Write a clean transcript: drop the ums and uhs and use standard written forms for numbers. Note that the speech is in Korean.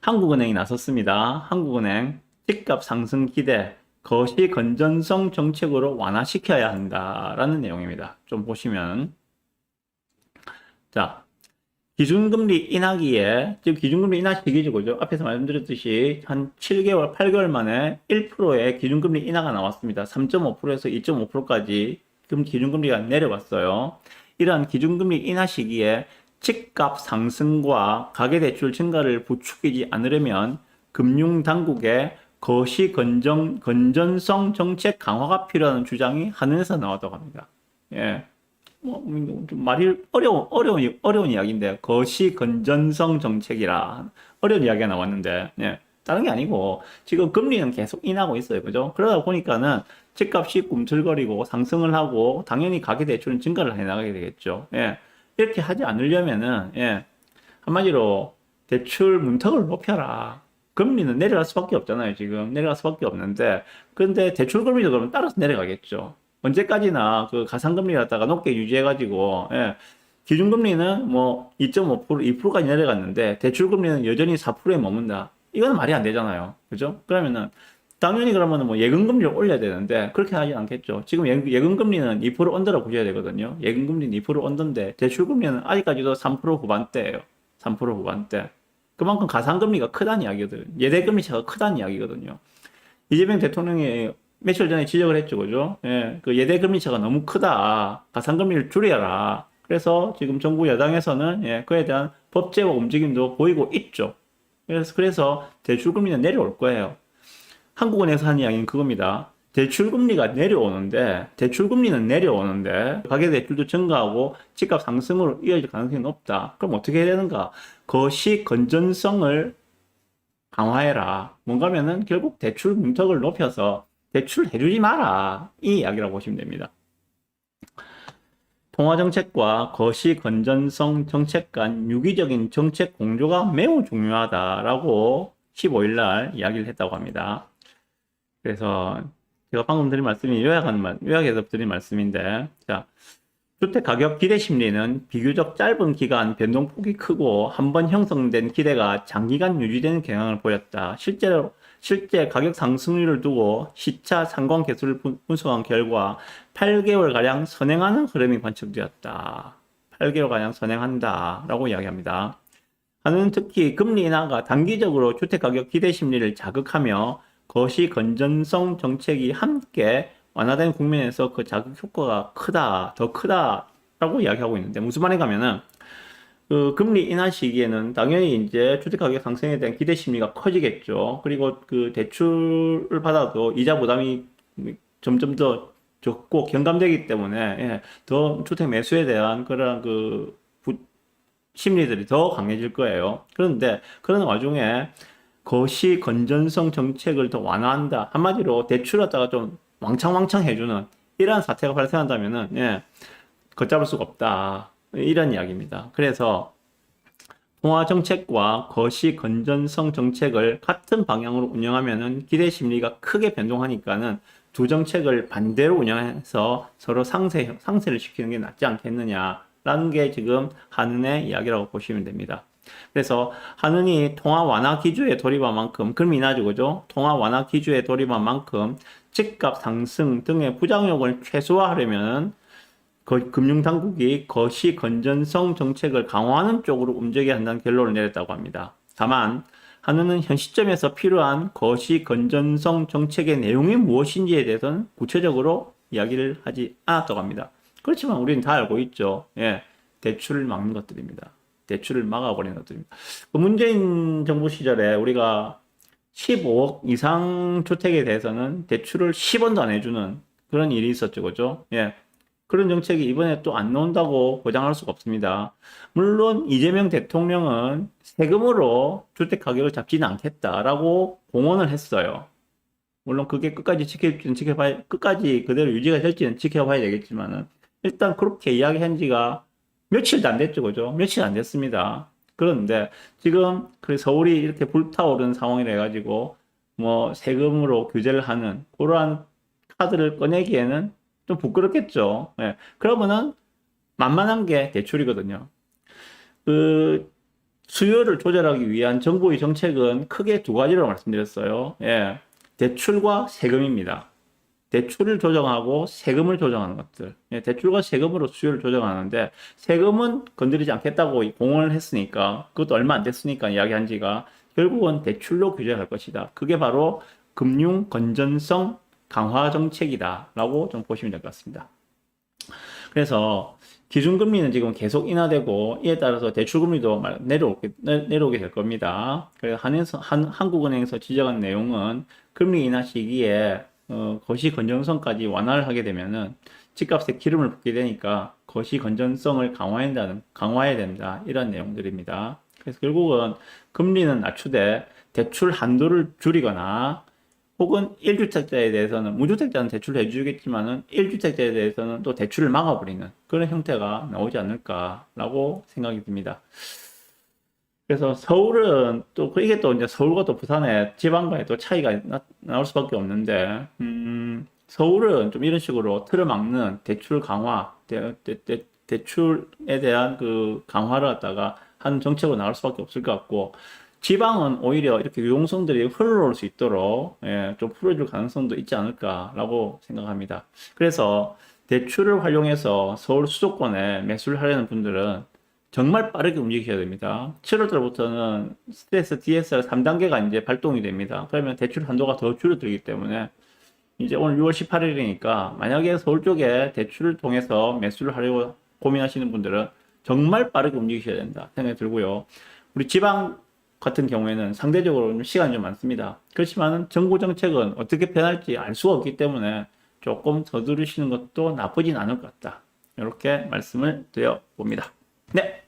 한국은행이 나섰습니다. 한국은행 집값 상승 기대, 거시 건전성 정책으로 완화시켜야 한다라는 내용입니다. 좀 보시면 자, 기준금리 인하기에 지금 기준금리 인하 시기죠, 그죠? 앞에서 말씀드렸듯이 한 7개월, 8개월 만에 1%의 기준금리 인하가 나왔습니다. 3.5%에서 2.5%까지 지금 기준금리가 내려왔어요. 이러한 기준금리 인하 시기에 집값 상승과 가계대출 증가를 부추기지 않으려면 금융당국의 건전성 정책 강화가 필요한 주장이 한은에서 나왔다고 합니다. 예. 좀 말이 어려운 이야기인데, 거시 건전성 정책이라 어려운 이야기가 나왔는데, 예. 다른 게 아니고, 지금 금리는 계속 인하고 있어요. 그죠? 그러다 보니까는 집값이 꿈틀거리고 상승을 하고, 당연히 가계대출은 증가를 해 나가게 되겠죠. 예. 이렇게 하지 않으려면은, 예. 한마디로 대출 문턱을 높여라. 금리는 내려갈 수밖에 없잖아요. 지금 내려갈 수밖에 없는데, 근데 대출 금리도 그러면 따라서 내려가겠죠. 언제까지나 그 가상금리 갖다가 높게 유지해가지고, 예, 기준금리는 뭐 2.5%, 2%까지 내려갔는데 대출금리는 여전히 4%에 머문다. 이건 말이 안 되잖아요. 그죠? 그러면은 당연히 그러면은 뭐 예금금리를 올려야 되는데 그렇게 하지 않겠죠. 지금 예금금리는 2% 언더라고 보셔야 되거든요. 예금금리는 2% 언더인데 대출금리는 아직까지도 3% 후반대예요. 3% 후반대. 그만큼 가상금리가 크다는 이야기거든요. 예대금리 차가 크다는 이야기거든요. 이재명 대통령이 며칠 전에 지적을 했죠, 그죠? 예, 그 예대금리차가 너무 크다. 가상금리를 줄여라. 그래서 지금 정부 여당에서는 예, 그에 대한 법제화 움직임도 보이고 있죠. 그래서 대출금리는 내려올 거예요. 한국은행에서 하는 이야기는 그겁니다. 대출금리는 내려오는데, 가계대출도 증가하고 집값 상승으로 이어질 가능성이 높다. 그럼 어떻게 해야 되는가? 거시 건전성을 강화해라. 뭔가면은 결국 대출 문턱을 높여서 대출해주지 마라. 이 이야기라고 보시면 됩니다. 통화정책과 거시 건전성 정책 간 유기적인 정책 공조가 매우 중요하다라고 15일 날 이야기를 했다고 합니다. 그래서 제가 방금 드린 말씀이 요약해서 드린 말씀인데, 자, 주택 가격 기대 심리는 비교적 짧은 기간 변동폭이 크고 한 번 형성된 기대가 장기간 유지되는 경향을 보였다. 실제 가격 상승률을 두고 시차 상관 개수를 분석한 결과 8개월가량 선행하는 흐름이 관측되었다. 8개월가량 선행한다라고 이야기합니다. 하는 특히 금리 인하가 단기적으로 주택 가격 기대 심리를 자극하며 거시 건전성 정책이 함께 완화된 국면에서 그 자극 효과가 더 크다라고 이야기하고 있는데, 무슨 말인가 하면은, 그 금리 인하 시기에는 당연히 이제 주택가격 상승에 대한 기대 심리가 커지겠죠. 그리고 그 대출을 받아도 이자 부담이 점점 더 적고 경감되기 때문에, 예, 더 주택 매수에 대한 그런 심리들이 더 강해질 거예요. 그런데 그런 와중에 거시 건전성 정책을 더 완화한다. 한마디로 대출 갖다가 좀 왕창왕창 해주는 이러한 사태가 발생한다면은, 예, 걷잡을 수가 없다. 이런 이야기입니다. 그래서 통화 정책과 거시 건전성 정책을 같은 방향으로 운영하면은 기대 심리가 크게 변동하니까는 두 정책을 반대로 운영해서 서로 상쇄를 시키는 게 낫지 않겠느냐라는 게 지금 한은의 이야기라고 보시면 됩니다. 그래서 한은이 통화 완화 기조에 돌입한 만큼, 그럼 이나죠, 그죠? 통화 완화 기조에 돌입한 만큼 집값 상승 등의 부작용을 최소화하려면 금융당국이 거시 건전성 정책을 강화하는 쪽으로 움직여야 한다는 결론을 내렸다고 합니다. 다만 한은은 현 시점에서 필요한 거시 건전성 정책의 내용이 무엇인지에 대해서는 구체적으로 이야기를 하지 않았다고 합니다. 그렇지만 우리는 다 알고 있죠. 예, 대출을 막는 것들입니다. 대출을 막아버리는 것들입니다. 그 문재인 정부 시절에 우리가 15억 이상 주택에 대해서는 대출을 10원도 안 해주는 그런 일이 있었죠. 그죠? 예. 그런 정책이 이번에 또 안 나온다고 보장할 수가 없습니다. 물론 이재명 대통령은 세금으로 주택 가격을 잡지는 않겠다라고 공언을 했어요. 물론 그게 끝까지 끝까지 그대로 유지가 될지는 지켜봐야 되겠지만은, 일단 그렇게 이야기한 지가 며칠도 안 됐죠, 그죠? 며칠 안 됐습니다. 그런데 지금 그 서울이 이렇게 불타오른 상황이라 해가지고 뭐 세금으로 규제를 하는 그러한 카드를 꺼내기에는 좀 부끄럽겠죠. 예. 그러면은 만만한 게 대출이거든요. 그 수요를 조절하기 위한 정부의 정책은 크게 두 가지로 말씀드렸어요. 예. 대출과 세금입니다. 대출을 조정하고 세금을 조정하는 것들. 예, 대출과 세금으로 수요를 조정하는데 세금은 건드리지 않겠다고 공언을 했으니까 그것도 얼마 안 됐으니까 이야기한 지가 결국은 대출로 규제할 것이다. 그게 바로 금융 건전성 강화 정책이다라고 좀 보시면 될 것 같습니다. 그래서 기준금리는 지금 계속 인하되고 이에 따라서 대출금리도 내려오게 될 겁니다. 그래서 한국은행에서 지적한 내용은 금리 인하 시기에 거시 건전성까지 완화를 하게 되면은 집값에 기름을 붓게 되니까 거시 건전성을 강화해야 된다. 이런 내용들입니다. 그래서 결국은 금리는 낮추되 대출 한도를 줄이거나 혹은 1주택자에 대해서는 무주택자는 대출을 해주겠지만은 1주택자에 대해서는 또 대출을 막아버리는 그런 형태가 나오지 않을까라고 생각이 듭니다. 그래서 서울은 또 이게 또 이제 서울과 또 부산의 지방과의 또 차이가 나올 수밖에 없는데 서울은 좀 이런 식으로 틀을 막는 대출 강화, 대출에 대한 그 강화를 갖다가 한 정책으로 나올 수밖에 없을 것 같고 지방은 오히려 이렇게 유동성들이 흘러올 수 있도록 좀 풀어줄 가능성도 있지 않을까라고 생각합니다. 그래서 대출을 활용해서 서울 수도권에 매수를 하려는 분들은 정말 빠르게 움직이셔야 됩니다. 7월달부터는 스트레스 DSR 3단계가 이제 발동이 됩니다. 그러면 대출 한도가 더 줄어들기 때문에 이제 오늘 6월 18일이니까 만약에 서울 쪽에 대출을 통해서 매수를 하려고 고민하시는 분들은 정말 빠르게 움직이셔야 된다 생각이 들고요. 우리 지방 같은 경우에는 상대적으로 시간이 좀 많습니다. 그렇지만 정부 정책은 어떻게 변할지 알 수가 없기 때문에 조금 서두르시는 것도 나쁘진 않을 것 같다. 이렇게 말씀을 드려 봅니다. 네.